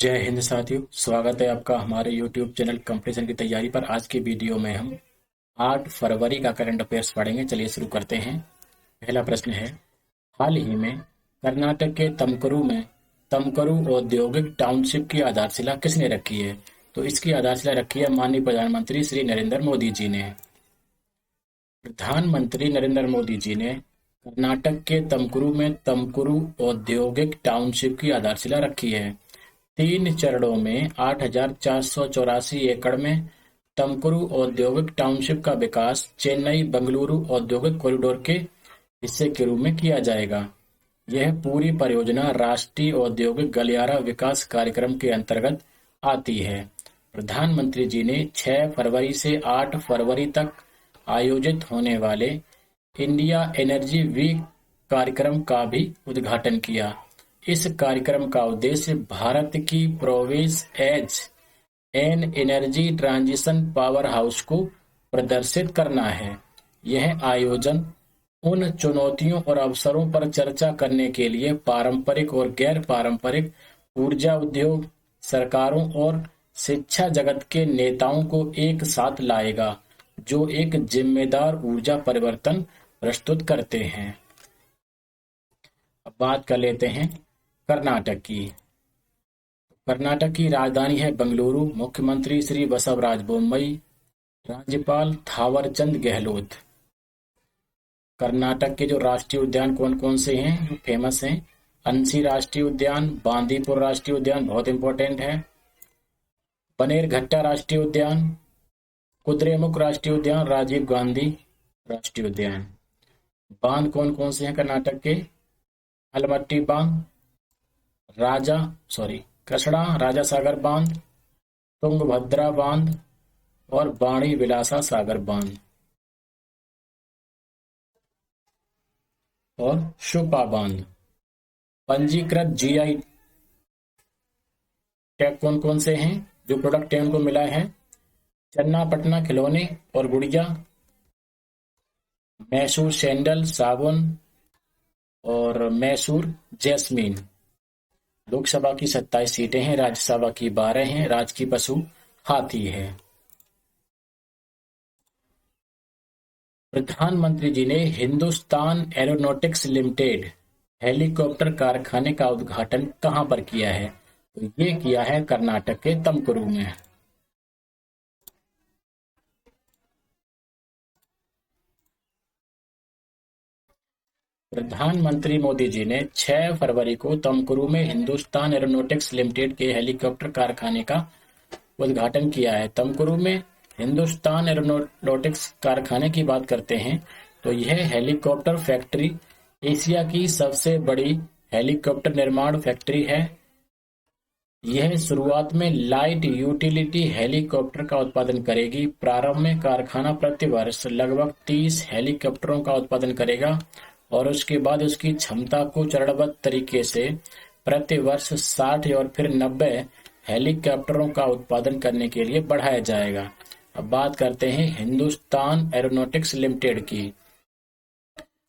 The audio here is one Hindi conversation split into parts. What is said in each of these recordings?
जय हिंद साथियों, स्वागत है आपका हमारे YouTube चैनल कंपटीशन की तैयारी पर। आज की वीडियो में हम 8 फरवरी का करंट अफेयर्स पढ़ेंगे। चलिए शुरू करते हैं। पहला प्रश्न है, हाल ही में कर्नाटक के तमकुरु में तमकुरु औद्योगिक टाउनशिप की आधारशिला किसने रखी है? तो इसकी आधारशिला रखी है माननीय प्रधानमंत्री श्री नरेंद्र मोदी जी ने। प्रधानमंत्री नरेंद्र मोदी जी ने कर्नाटक के तमकुरु में तमकुरु औद्योगिक टाउनशिप की आधारशिला रखी है। 3 चरणों में 8,484 एकड़ में तमकुरु औद्योगिक टाउनशिप का विकास चेन्नई बंगलुरु औद्योगिक कॉरिडोर के हिस्से के रूप में किया जाएगा। यह पूरी परियोजना राष्ट्रीय औद्योगिक गलियारा विकास कार्यक्रम के अंतर्गत आती है। प्रधानमंत्री जी ने 6 फरवरी से 8 फरवरी तक आयोजित होने वाले इंडिया एनर्जी वीक कार्यक्रम का भी उद्घाटन किया। इस कार्यक्रम का उद्देश्य भारत की progress as an energy transition powerhouse को प्रदर्शित करना है। यह आयोजन उन चुनौतियों और अवसरों पर चर्चा करने के लिए पारंपरिक और गैर पारंपरिक ऊर्जा उद्योग, सरकारों और शिक्षा जगत के नेताओं को एक साथ लाएगा, जो एक जिम्मेदार ऊर्जा परिवर्तन प्रस्तुत करते हैं। अब बात कर लेते हैं कर्नाटक की। कर्नाटक की राजधानी है बेंगलुरु। मुख्यमंत्री श्री बसवराज बोम्मई, राज्यपाल थावरचंद गहलोत। कर्नाटक के जो राष्ट्रीय उद्यान कौन कौन से हैं जो फेमस हैं? अंसी राष्ट्रीय उद्यान, बांदीपुर राष्ट्रीय उद्यान बहुत इंपॉर्टेंट है, बनेरघट्टा राष्ट्रीय उद्यान, कुद्रेमुख राष्ट्रीय उद्यान, राजीव गांधी राष्ट्रीय उद्यान। बांध कौन कौन से हैं कर्नाटक के? अलमट्टी बांध, कृष्णा राजा सागर बांध, तुंगभद्रा बांध और बाणी विलासा सागर बांध और शुपा बांध। पंजीकृत जीआई टैग कौन कौन से हैं जो प्रोडक्ट टैग को मिला है? चन्ना पटना खिलौने और गुड़िया, मैसूर सैंडल साबुन और मैसूर जैस्मीन। लोकसभा की 27 सीटें हैं, राज्यसभा की 12 हैं। राज की पशु हाथी है। प्रधानमंत्री जी ने हिंदुस्तान एरोनॉटिक्स लिमिटेड हेलीकॉप्टर कारखाने का उद्घाटन कहां पर किया है? तो ये किया है कर्नाटक के तमकुरु में। प्रधानमंत्री मोदी जी ने 6 फरवरी को तमकुरु में हिंदुस्तान एरोनॉटिक्स लिमिटेड के हेलीकॉप्टर कारखाने का उद्घाटन किया है। तमकुरु में हिंदुस्तान एरोनॉटिक्स कारखाने की बात करते हैं तो यह हेलीकॉप्टर फैक्ट्री एशिया की सबसे बड़ी हेलीकॉप्टर निर्माण फैक्ट्री है। यह शुरुआत में लाइट यूटिलिटी हेलीकॉप्टर का उत्पादन करेगी। प्रारंभ में कारखाना प्रति वर्ष लगभग 30 हेलीकॉप्टरों का उत्पादन करेगा और उसके बाद उसकी क्षमता को चरणबद्ध तरीके से प्रति वर्ष 60 और फिर 90 हेलीकॉप्टरों का उत्पादन करने के लिए बढ़ाया जाएगा। अब बात करते हैं हिंदुस्तान एरोनॉटिक्स लिमिटेड की।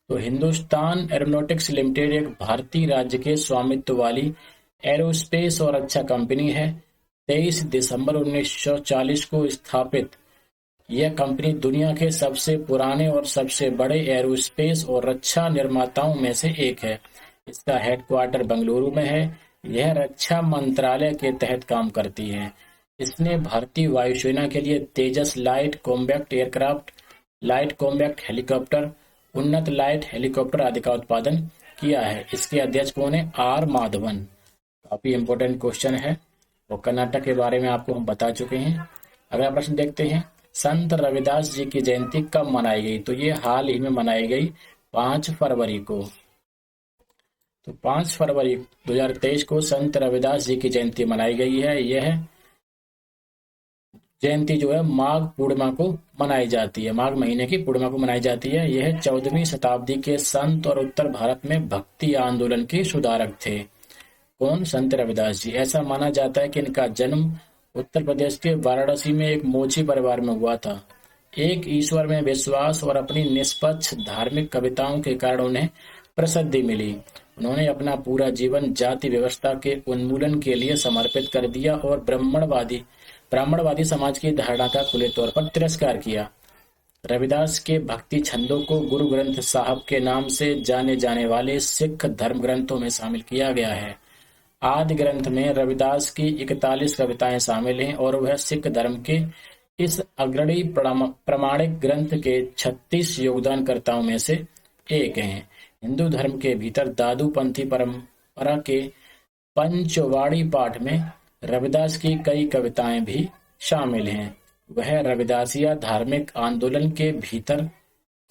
तो हिंदुस्तान एरोनॉटिक्स लिमिटेड एक भारतीय राज्य के स्वामित्व वाली एरोस्पेस और रक्षा कंपनी है। 23 दिसंबर 1940 को स्थापित यह कंपनी दुनिया के सबसे पुराने और सबसे बड़े एरोस्पेस और रक्षा निर्माताओं में से एक है। इसका हेडक्वार्टर बेंगलुरु में है। यह रक्षा मंत्रालय के तहत काम करती है। इसने भारतीय वायुसेना के लिए Tejas light combat aircraft, light combat helicopter, उन्नत लाइट हेलीकॉप्टर आदि का उत्पादन किया है। इसके अध्यक्ष कौन है? आर माधवन। काफी इंपॉर्टेंट क्वेश्चन है और कर्नाटक के बारे में आपको हम बता चुके हैं। अगला प्रश्न देखते हैं, संत रविदास जी की जयंती कब मनाई गई? तो ये हाल ही में मनाई गई 5 फरवरी को। तो 5 फरवरी 2023 को संत रविदास जी की जयंती मनाई गई है। यह जयंती जो है माघ पूर्णिमा को मनाई जाती है। माघ महीने की पूर्णिमा को मनाई जाती है। यह 14वीं शताब्दी के संत और उत्तर भारत में भक्ति आंदोलन के सुधारक थे। कौन? संत रविदास जी। ऐसा माना जाता है कि इनका जन्म उत्तर प्रदेश के वाराणसी में एक मोची परिवार में हुआ था। एक ईश्वर में विश्वास और अपनी निष्पक्ष धार्मिक कविताओं के कारण उन्हें प्रसिद्धि मिली। उन्होंने अपना पूरा जीवन जाति व्यवस्था के उन्मूलन के लिए समर्पित कर दिया और ब्राह्मणवादी समाज की धारणा का खुले तौर पर तिरस्कार किया। रविदास के भक्ति छंदों को गुरु ग्रंथ साहब के नाम से जाने जाने वाले सिख धर्म ग्रंथों में शामिल किया गया है। आदि ग्रंथ में रविदास की 41 कविताएं शामिल हैं और वह सिख धर्म के इस अग्रणी प्रामाणिक ग्रंथ के 36 योगदानकर्ताओं में से एक हैं। हिंदू धर्म के भीतर दादूपंथी परंपरा के पंचवाड़ी पाठ में रविदास की कई कविताएं भी शामिल हैं। वह रविदासिया धार्मिक आंदोलन के भीतर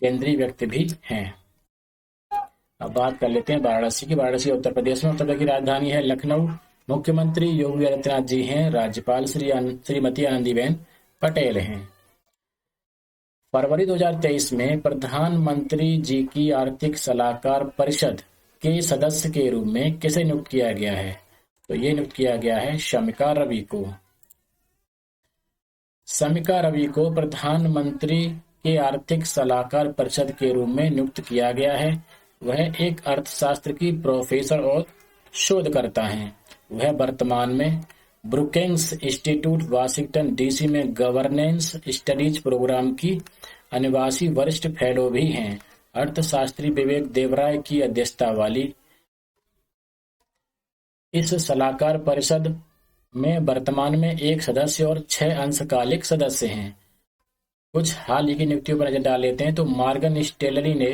केंद्रीय व्यक्ति भी हैं। अब बात कर लेते हैं वाराणसी की। वाराणसी उत्तर प्रदेश में, उत्तर प्रदेश की राजधानी है लखनऊ। मुख्यमंत्री योगी आदित्यनाथ जी हैं। राज्यपाल श्रीमती आनंदीबेन पटेल हैं। फरवरी 2023 में प्रधानमंत्री जी की आर्थिक सलाहकार परिषद के सदस्य के रूप में किसे नियुक्त किया गया है? तो ये नियुक्त किया गया है शमिका रवि को। शमिका रवि को प्रधानमंत्री के आर्थिक सलाहकार परिषद के रूप में नियुक्त किया गया है। वह एक अर्थशास्त्र की प्रोफेसर और शोधकर्ता हैं। वह वर्तमान में ब्रुकिंग्स इंस्टीट्यूट वाशिंगटन डीसी में गवर्नेंस स्टडीज प्रोग्राम की अनिवासी वरिष्ठ फेलो भी हैं। अर्थशास्त्री विवेक देवराय की अध्यक्षता वाली इस सलाहकार परिषद में वर्तमान में 1 सदस्य और 6 अंशकालिक सदस्य हैं। कुछ हाल ही की नियुक्तियों पर नजर डाल लेते हैं तो मॉर्गन स्टैनली ने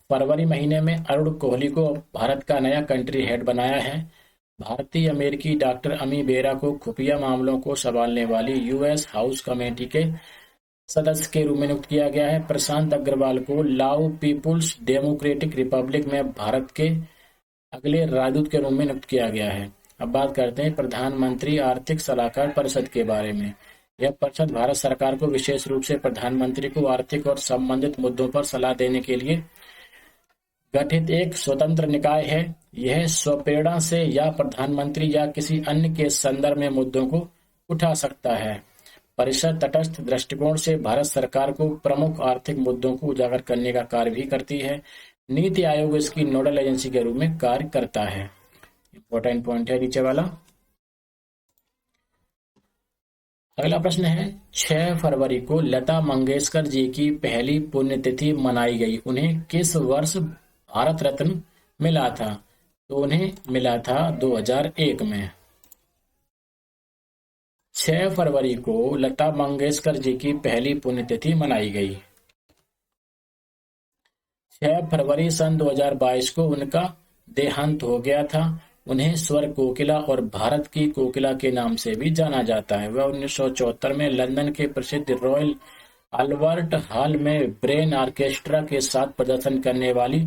फरवरी महीने में अरुण कोहली को भारत का नया कंट्री हेड बनाया है। भारतीय अमेरिकी डॉक्टर अमी बेरा को खुफिया मामलों को संभालने वाली यूएस हाउस कमेटी के सदस्य के रूप में नियुक्त किया गया है। प्रशांत अग्रवाल को लाओ पीपुल्स डेमोक्रेटिक रिपब्लिक में भारत के अगले राजदूत के रूप में नियुक्त किया गया है। अब बात करते हैं प्रधानमंत्री आर्थिक सलाहकार परिषद के बारे में। यह परिषद भारत सरकार को विशेष रूप से प्रधानमंत्री को आर्थिक और संबंधित मुद्दों पर सलाह देने के लिए गठित एक स्वतंत्र निकाय है। यह स्वप्रेरणा से या प्रधानमंत्री या किसी अन्य के संदर्भ में मुद्दों को उठा सकता है। परिषद तटस्थ दृष्टिकोण से भारत सरकार को प्रमुख आर्थिक मुद्दों को उजागर करने का कार्य भी करती है। नीति आयोग इसकी नोडल एजेंसी के रूप में कार्य करता है। इंपॉर्टेंट पॉइंट है नीचे वाला। अगला प्रश्न है 6 फरवरी को लता मंगेशकर जी की पहली पुण्यतिथि मनाई गई। उन्हें किस वर्ष भारत रत्न मिला था? तो उन्हें मिला था 2001 में। 6 फरवरी को लता मंगेशकर जी की पहली पुण्यतिथि मनाई गई। 6 फरवरी सन 2022 को उनका देहांत हो गया था। उन्हें स्वर कोकिला और भारत की कोकिला के नाम से भी जाना जाता है। वह 1974 में लंदन के प्रसिद्ध रॉयल अल्बर्ट हॉल में ब्रेन ऑर्केस्ट्रा के साथ प्रदर्शन करने वाली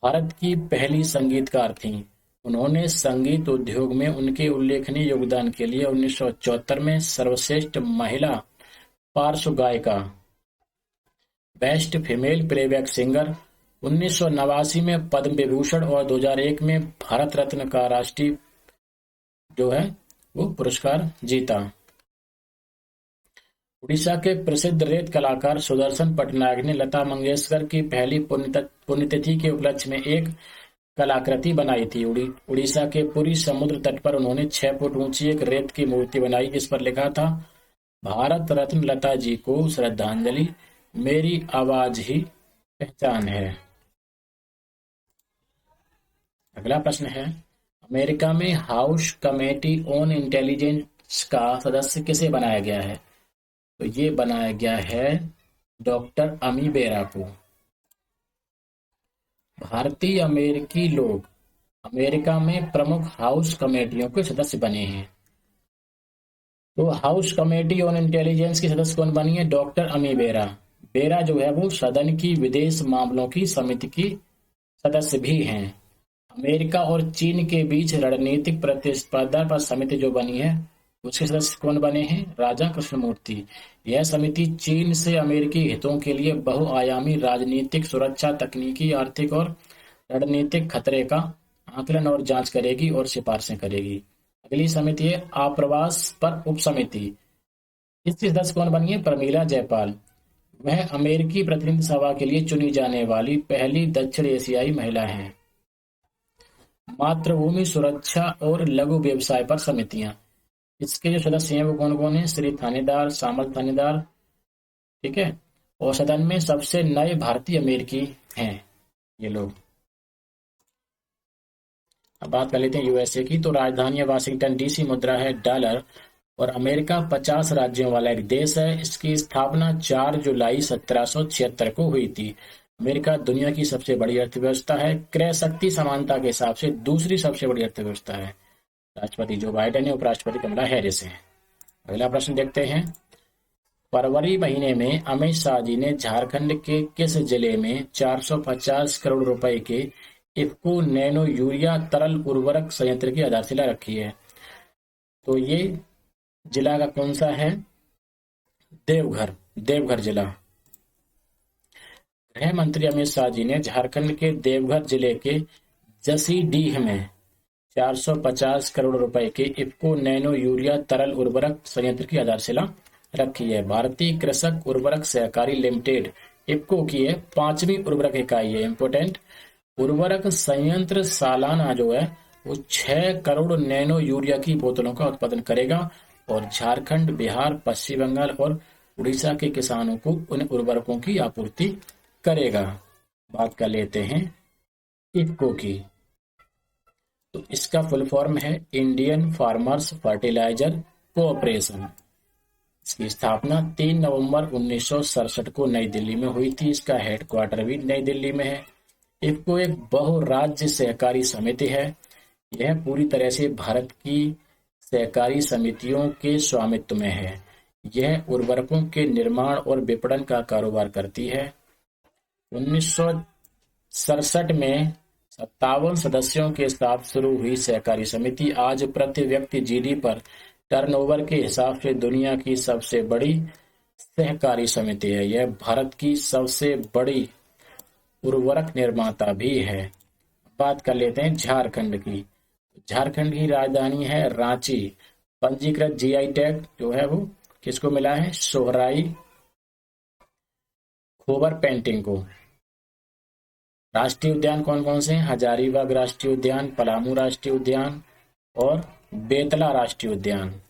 भारत की पहली संगीतकार थीं। उन्होंने संगीत उद्योग में उनके उल्लेखनीय योगदान के लिए 1974 में सर्वश्रेष्ठ महिला पार्श्व गायिका बेस्ट फीमेल प्लेबैक सिंगर, 1989 में पद्म विभूषण और 2001 में भारत रत्न का राष्ट्रीय वो पुरस्कार जीता। उड़ीसा के प्रसिद्ध रेत कलाकार सुदर्शन पटनायक ने लता मंगेशकर की पहली पुण्यतिथि के उपलक्ष्य में एक कलाकृति बनाई थी। उड़ीसा के पुरी समुद्र तट पर उन्होंने 6 फुट ऊंची एक रेत की मूर्ति बनाई। इस पर लिखा था, भारत रत्न लता जी को श्रद्धांजलि, मेरी आवाज ही पहचान है। अगला प्रश्न है, अमेरिका में हाउस कमेटी ऑन इंटेलिजेंस का सदस्य किसे बनाया गया है? तो ये बनाया गया है डॉक्टर अमी बेरा को। भारतीय अमेरिकी लोग अमेरिका में प्रमुख हाउस कमेटियों के सदस्य बने हैं। तो हाउस कमेटी ऑन इंटेलिजेंस की सदस्य कौन बनी है? डॉक्टर अमी बेरा। बेरा जो है वो सदन की विदेश मामलों की समिति की सदस्य भी हैं। अमेरिका और चीन के बीच रणनीतिक प्रतिस्पर्धा पर समिति जो बनी है उसके सदस्य कौन बने हैं? राजा कृष्णमूर्ति। यह समिति चीन से अमेरिकी हितों के लिए बहुआयामी राजनीतिक, सुरक्षा, तकनीकी, आर्थिक और रणनीतिक खतरे का आकलन और जांच करेगी और सिफारिशें करेगी। अगली समिति है आप्रवास पर उप समिति। इसकी सदस्य कौन बनी है? प्रमीला जयपाल। वह अमेरिकी प्रतिनिधि सभा के लिए चुनी जाने वाली पहली दक्षिण एशियाई महिला हैं। मातृभूमि सुरक्षा और लघु व्यवसाय पर समितियां, इसके जो सदस्य हैं वो कौन कौन है? श्री थानेदार, शामल थानेदार, ठीक है। और सदन में सबसे नए भारतीय अमेरिकी हैं ये लोग। अब बात कर लेते हैं यूएसए की। तो राजधानी है वाशिंगटन डीसी, मुद्रा है डॉलर, और अमेरिका 50 राज्यों वाला एक देश है। इसकी स्थापना 4 जुलाई 1776 को हुई थी। अमेरिका दुनिया की सबसे बड़ी अर्थव्यवस्था है। क्रय शक्ति समानता के हिसाब से दूसरी सबसे बड़ी अर्थव्यवस्था है। राष्ट्रपति जो बाइडेन है, उपराष्ट्रपति कमला हैरिस है। अगला प्रश्न देखते हैं। फरवरी महीने में अमित शाह जी ने झारखंड के किस जिले में 450 करोड़ रुपए के इफ्को नैनो यूरिया तरल उर्वरक संयंत्र की आधारशिला रखी है? तो ये जिला का कौन सा है? देवघर, देवघर जिला। गृह मंत्री अमित शाह जी ने झारखंड के देवघर जिले के जसीडीह में 450 करोड़ रुपए के इफ्को नैनो यूरिया तरल उर्वरक संयंत्र की आधारशिला रखी है। भारतीय कृषक उर्वरक सहकारी लिमिटेड इफ्को की है 5वीं उर्वरक इकाई है। इंपोर्टेंट, उर्वरक संयंत्र सालाना जो है वो 6 करोड़ नैनो यूरिया की बोतलों का उत्पादन करेगा और झारखंड, बिहार, पश्चिम बंगाल और उड़ीसा के किसानों को उन उर्वरकों की आपूर्ति करेगा। बात कर लेते हैं इफ्को की। तो इसका फुल फॉर्म है इंडियन फार्मर्स फर्टिलाइजर कोऑपरेशन। इसकी स्थापना 3 नवंबर 1967 को नई दिल्ली में हुई थी। इसका हेडक्वार्टर भी नई दिल्ली में है। इफ्को एक बहुराज्य सहकारी समिति है। यह पूरी तरह से भारत की सहकारी समितियों के स्वामित्व में है। यह उर्वरकों के निर्माण और विपणन का कारोबार करती है। 1967 में 57 सदस्यों के साथ शुरू हुई सहकारी समिति आज प्रति व्यक्ति जीडी पर टर्नओवर के हिसाब से दुनिया की सबसे बड़ी सहकारी समिति है। यह भारत की सबसे बड़ी उर्वरक निर्माता भी है। बात कर लेते हैं झारखंड की। झारखंड की राजधानी है रांची। पंजीकृत जीआई टैग जो है वो किसको मिला है? सोहराई खोबर पेंटिंग को। राष्ट्रीय उद्यान कौन कौन से हैं? हजारीबाग राष्ट्रीय उद्यान, पलामू राष्ट्रीय उद्यान और बेतला राष्ट्रीय उद्यान।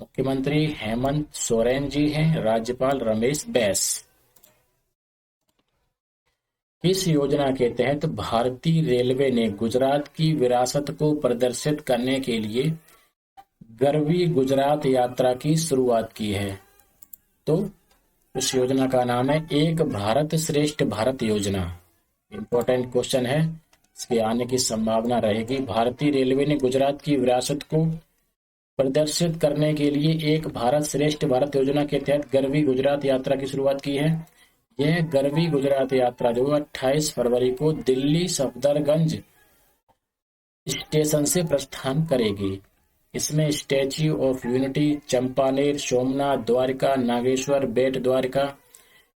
मुख्यमंत्री हेमंत सोरेन जी हैं, राज्यपाल रमेश बैस। इस योजना के तहत भारतीय रेलवे ने गुजरात की विरासत को प्रदर्शित करने के लिए गरवी गुजरात यात्रा की शुरुआत की है। तो उस योजना का नाम है एक भारत श्रेष्ठ भारत योजना। इंपॉर्टेंट क्वेश्चन है, इसके आने की संभावना रहेगी। भारतीय रेलवे ने गुजरात की विरासत को प्रदर्शित करने के लिए एक भारत श्रेष्ठ भारत योजना के तहत गरवी गुजरात यात्रा की शुरुआत की है। यह गरवी गुजरात यात्रा जो 28 फरवरी को दिल्ली सफदरगंज स्टेशन से प्रस्थान करेगी। इसमें Statue of Unity, Champaner, Somnath, Dwarka, Nageshwar, Bet Dwarka,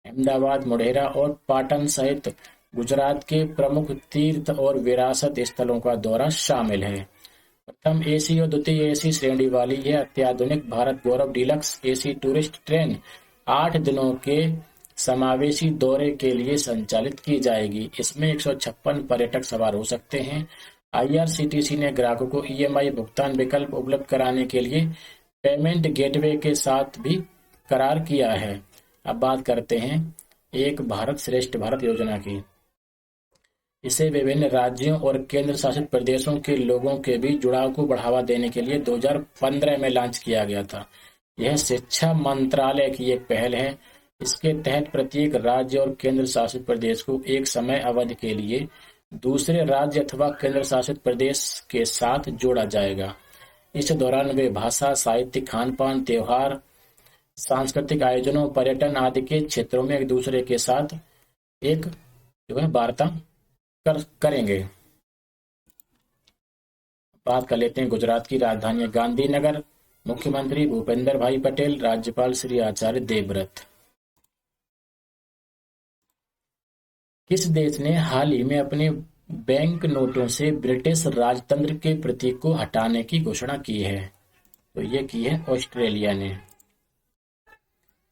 Ahmedabad, Modhera और पाटन सहित गुजरात के प्रमुख तीर्थ और विरासत स्थलों का दौरा शामिल है। प्रथम एसी और द्वितीय एसी श्रेणी वाली यह अत्याधुनिक भारत गौरव डीलक्स एसी टूरिस्ट ट्रेन 8 दिनों के समावेशी दौरे के लिए संचालित की जाएगी। इसमें 156 पर्यटक सवार हो सकते हैं। आईआरसीटीसी ने ग्राहकों को ईएमआई भुगतान विकल्प उपलब्ध कराने के लिए पेमेंट गेटवे के साथ भी करार किया है। अब बात करते हैं एक भारत श्रेष्ठ भारत योजना की। इसे विभिन्न राज्यों और केंद्र शासित प्रदेशों के लोगों के बीच जुड़ाव को बढ़ावा देने के लिए 2015 में लॉन्च किया गया था। यह शिक्षा मंत्रालय की एक पहल है। इसके तहत प्रत्येक राज्य और केंद्र शासित प्रदेश को एक समय अवधि के लिए दूसरे राज्य अथवा केंद्र शासित प्रदेश के साथ जोड़ा जाएगा। इस दौरान वे भाषा, साहित्य, खान-पान, त्योहार, सांस्कृतिक आयोजनों, पर्यटन आदि के क्षेत्रों में एक दूसरे के साथ एक जो है वार्ता करेंगे। बात कर लेते हैं गुजरात की राजधानी गांधीनगर। मुख्यमंत्री भूपेंद्र भाई पटेल, राज्यपाल श्री आचार्य देवव्रत। किस देश ने हाल ही में अपने बैंक नोटों से ब्रिटिश राजतंत्र के प्रतीक को हटाने की घोषणा की है? तो ये की है ऑस्ट्रेलिया ने।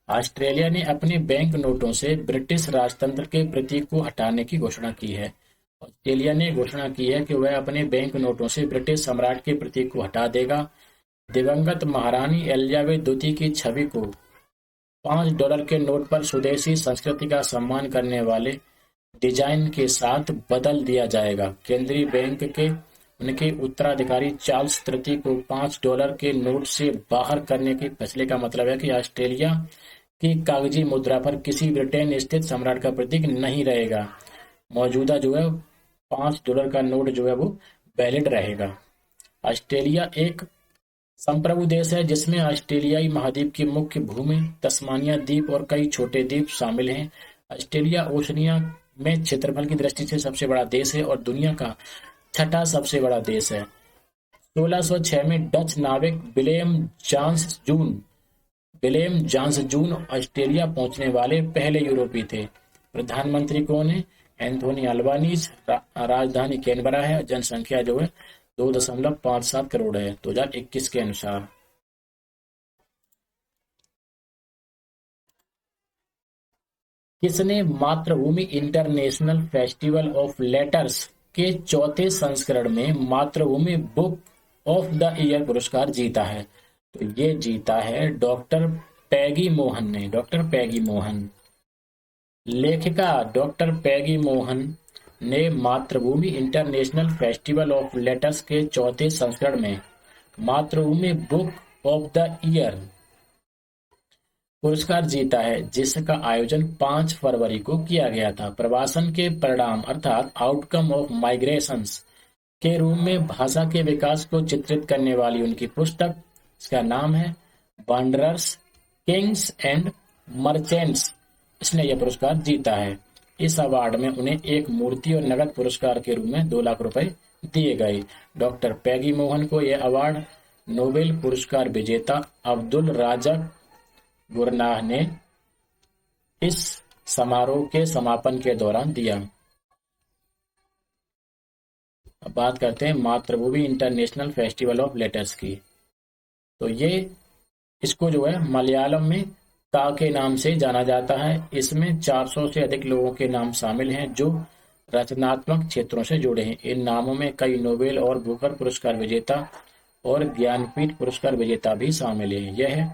ऑस्ट्रेलिया ने अपने बैंक नोटों से ब्रिटिश राजतंत्र के प्रतीक को हटाने की घोषणा की है। ऑस्ट्रेलिया ने घोषणा की है कि वह अपने बैंक नोटों से ब्रिटिश सम्राट के प्रतीक को हटा देगा। दिवंगत महारानी एलिजाबेथ द्वितीय की छवि को $5 के नोट पर स्वदेशी संस्कृति का सम्मान करने वाले डिजाइन के साथ बदल दिया जाएगा। केंद्रीय बैंक के उनके उत्तराधिकारी चार्ल्स तृतीय को $5 के नोट से बाहर करने के फैसले का मतलब है कि ऑस्ट्रेलिया की कागजी मुद्रा पर किसी ब्रिटेन स्थित सम्राट का प्रतीक नहीं रहेगा। मौजूदा जो है $5 का नोट जो है वो वैलिड रहेगा। ऑस्ट्रेलिया एक संप्रभु देश है जिसमें ऑस्ट्रेलियाई महाद्वीप की मुख्य भूमि, तस्मानिया द्वीप और कई छोटे द्वीप शामिल हैं। ऑस्ट्रेलिया ओशनिया में क्षेत्रफल की दृष्टि से सबसे बड़ा देश है और दुनिया का छठा सबसे बड़ा देश है। 1606 में डच नाविक विलेम जांस जून ऑस्ट्रेलिया पहुंचने वाले पहले यूरोपीय थे। प्रधानमंत्री कौन है? Anthony Albanese. राजधानी कैनबरा है। जनसंख्या जो है 2.57 करोड़ है 2021 के अनुसार। किसने मातृभूमि इंटरनेशनल फेस्टिवल ऑफ लेटर्स के चौथे संस्करण में मातृभूमि बुक ऑफ द ईयर पुरस्कार जीता है? तो ये जीता है डॉक्टर पैगी मोहन ने। डॉक्टर पैगी मोहन, लेखिका डॉक्टर पैगी मोहन ने मातृभूमि इंटरनेशनल फेस्टिवल ऑफ लेटर्स के चौथे संस्करण में मातृभूमि बुक ऑफ द ईयर पुरस्कार जीता है, जिसका आयोजन 5 फरवरी को किया गया था। प्रवासन के परिणाम अर्थात आउटकम ऑफ माइग्रेशंस के रूप में भाषा के विकास को चित्रित करने वाली उनकी पुस्तक, इसका नाम है वांडरर्स, किंग्स एंड मर्चेंट्स। इसने यह पुरस्कार जीता है। इस अवार्ड में उन्हें एक मूर्ति और नगद पुरस्कार के रूप में 2 लाख रुपए दिए गए। डॉक्टर पैगी मोहन को यह अवार्ड नोबेल पुरस्कार विजेता अब्दुल राज़क गुरनाह ने इस समारोह के समापन के दौरान दिया। अब बात करते हैं मातृभूमि इंटरनेशनल फेस्टिवल ऑफ लेटर्स की। तो ये इसको जो है मलयालम में का के नाम से जाना जाता है। इसमें 400 से अधिक लोगों के नाम शामिल हैं जो रचनात्मक क्षेत्रों से जुड़े हैं। इन नामों में कई नोबेल और बुकर पुरस्कार विजेता और ज्ञानपीठ पुरस्कार विजेता भी शामिल हैं। यह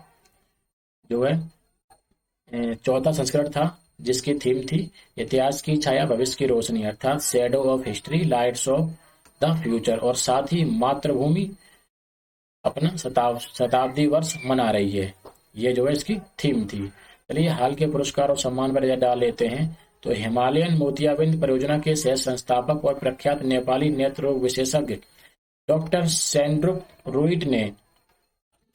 जो है चौथा संस्करण था जिसकी थीम थी इतिहास की छाया भविष्य की रोशनी, अर्थात shadow of history lights off the future. और साथ ही मातृभूमि अपना शताब्दी वर्ष मना रही है। ये जो है इसकी थीम थी। चलिए हाल के पुरस्कार और सम्मान पर डाल लेते हैं। तो हिमालयन मोतियाबिंद परियोजना के सह संस्थापक और प्रख्यात नेपाली नेत्र रोग विशेषज्ञ डॉक्टर सेंड्रुप रुइट ने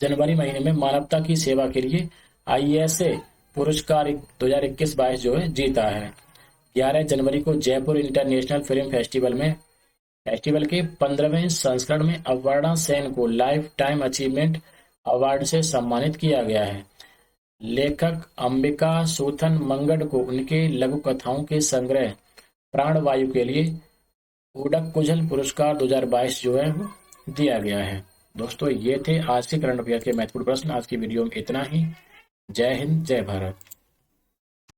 जनवरी महीने में मानवता की सेवा के लिए ISA पुरस्कार 2021-22 जो है जीता है। 11 जनवरी को जयपुर इंटरनेशनल फिल्म फेस्टिवल के 15वें संस्करण में अपर्णा सेन को लाइफ टाइम अचीवमेंट अवार्ड से सम्मानित किया गया है। लेखक अंबिका सूथन मंगड को उनके लघु कथाओं के संग्रह प्राणवायु के लिए उडक कुजल पुरस्कार 2022 जो है वो दिया गया है। दोस्तों ये थे आज के करंट अफेयर के महत्वपूर्ण प्रश्न। आज की वीडियो में इतना ही। जय हिंद, जय भारत।